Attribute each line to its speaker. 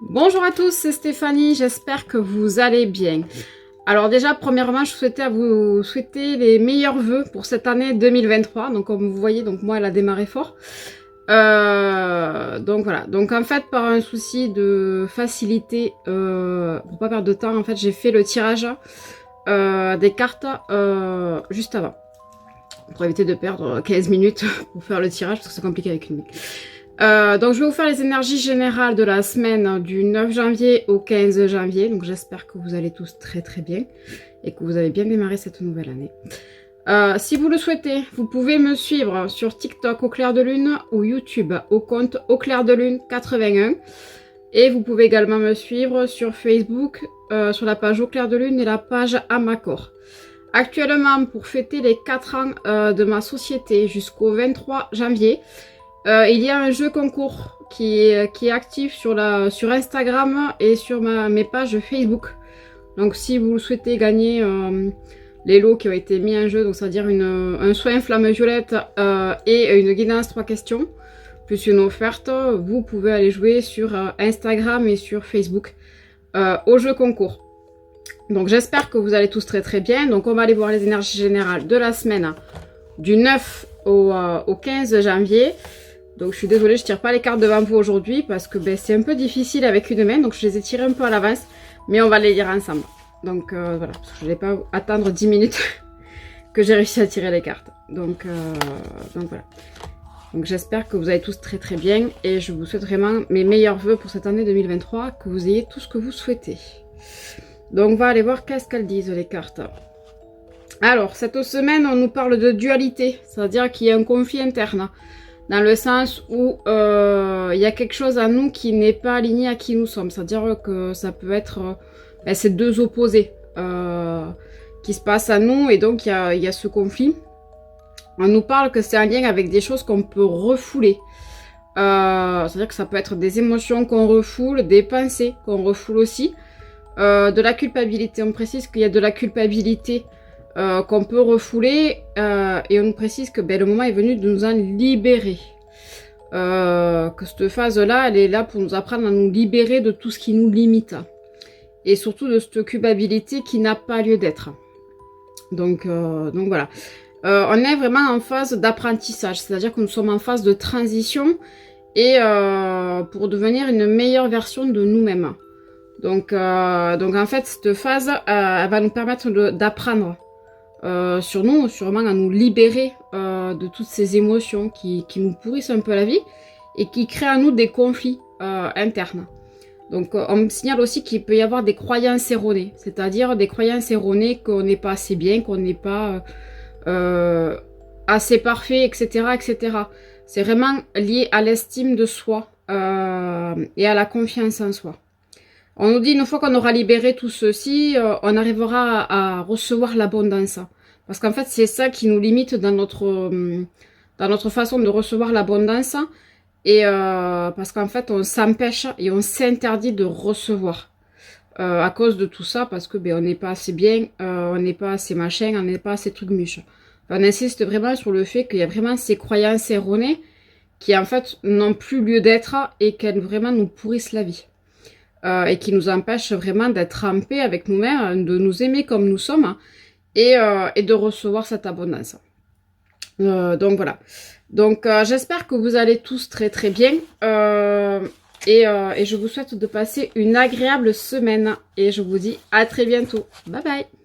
Speaker 1: Bonjour à tous, c'est Stéphanie, j'espère que vous allez bien. Alors déjà, premièrement, je souhaitais vous souhaiter les meilleurs vœux pour cette année 2023. Donc comme vous voyez, donc moi elle a démarré fort. Donc voilà, donc en fait par un souci de facilité, pour pas perdre de temps, en fait j'ai fait le tirage des cartes juste avant. Pour éviter de perdre 15 minutes pour faire le tirage, parce que c'est compliqué avec une mec. Donc je vais vous faire les énergies générales de la semaine du 9 janvier au 15 janvier. Donc j'espère que vous allez tous très très bien et que vous avez bien démarré cette nouvelle année. Si vous le souhaitez, vous pouvez me suivre sur TikTok au clair de lune ou YouTube au compte au clair de lune 81. Et vous pouvez également me suivre sur Facebook sur la page au clair de lune et la page Amacor. Actuellement, pour fêter les 4 ans de ma société jusqu'au 23 janvier, il y a un jeu concours qui est actif sur Instagram et sur mes pages Facebook. Donc si vous souhaitez gagner les lots qui ont été mis en jeu, donc c'est-à-dire un soin flamme violette et une guidance 3 questions, plus une offerte, vous pouvez aller jouer sur Instagram et sur Facebook au jeu concours. Donc j'espère que vous allez tous très très bien. Donc on va aller voir les énergies générales de la semaine du 9 au 15 janvier. Donc je suis désolée, je tire pas les cartes devant vous aujourd'hui parce que c'est un peu difficile avec une main. Donc je les ai tirées un peu à l'avance, mais on va les lire ensemble. Donc voilà, parce que je ne vais pas attendre 10 minutes que j'ai réussi à tirer les cartes. Donc voilà. Donc j'espère que vous allez tous très très bien et je vous souhaite vraiment mes meilleurs vœux pour cette année 2023, que vous ayez tout ce que vous souhaitez. Donc on va aller voir qu'est-ce qu'elles disent les cartes. Alors cette semaine on nous parle de dualité, c'est-à-dire qu'il y a un conflit interne. Dans le sens où il y a quelque chose à nous qui n'est pas aligné à qui nous sommes. C'est-à-dire que ça peut être ces deux opposés qui se passent à nous. Et donc il y a ce conflit. On nous parle que c'est un lien avec des choses qu'on peut refouler. C'est-à-dire que ça peut être des émotions qu'on refoule, des pensées qu'on refoule aussi. De la culpabilité. On précise qu'il y a de la culpabilité qu'on peut refouler et on nous précise que le moment est venu de nous en libérer. Que cette phase-là, elle est là pour nous apprendre à nous libérer de tout ce qui nous limite. Et surtout de cette culpabilité qui n'a pas lieu d'être. Donc voilà. On est vraiment en phase d'apprentissage, c'est-à-dire que nous sommes en phase de transition et pour devenir une meilleure version de nous-mêmes. Donc en fait, cette phase, elle va nous permettre d'apprendre sur nous, sûrement à nous libérer de toutes ces émotions qui nous pourrissent un peu la vie et qui créent à nous des conflits internes. Donc on me signale aussi qu'il peut y avoir des croyances erronées, c'est-à-dire des croyances erronées qu'on n'est pas assez bien, qu'on n'est pas assez parfait, etc. etc. C'est vraiment lié à l'estime de soi et à la confiance en soi. On nous dit une fois qu'on aura libéré tout ceci, on arrivera à recevoir l'abondance. Parce qu'en fait, c'est ça qui nous limite dans notre façon de recevoir l'abondance. Et parce qu'en fait, on s'empêche et on s'interdit de recevoir. À cause de tout ça, parce que on n'est pas assez bien, on n'est pas assez machin, on n'est pas assez truc muche. On insiste vraiment sur le fait qu'il y a vraiment ces croyances erronées qui en fait n'ont plus lieu d'être et qu'elles vraiment nous pourrissent la vie. Et qui nous empêche vraiment d'être en paix avec nous-mêmes, de nous aimer comme nous sommes et de recevoir cette abondance. Donc voilà. Donc j'espère que vous allez tous très très bien et je vous souhaite de passer une agréable semaine et je vous dis à très bientôt. Bye bye.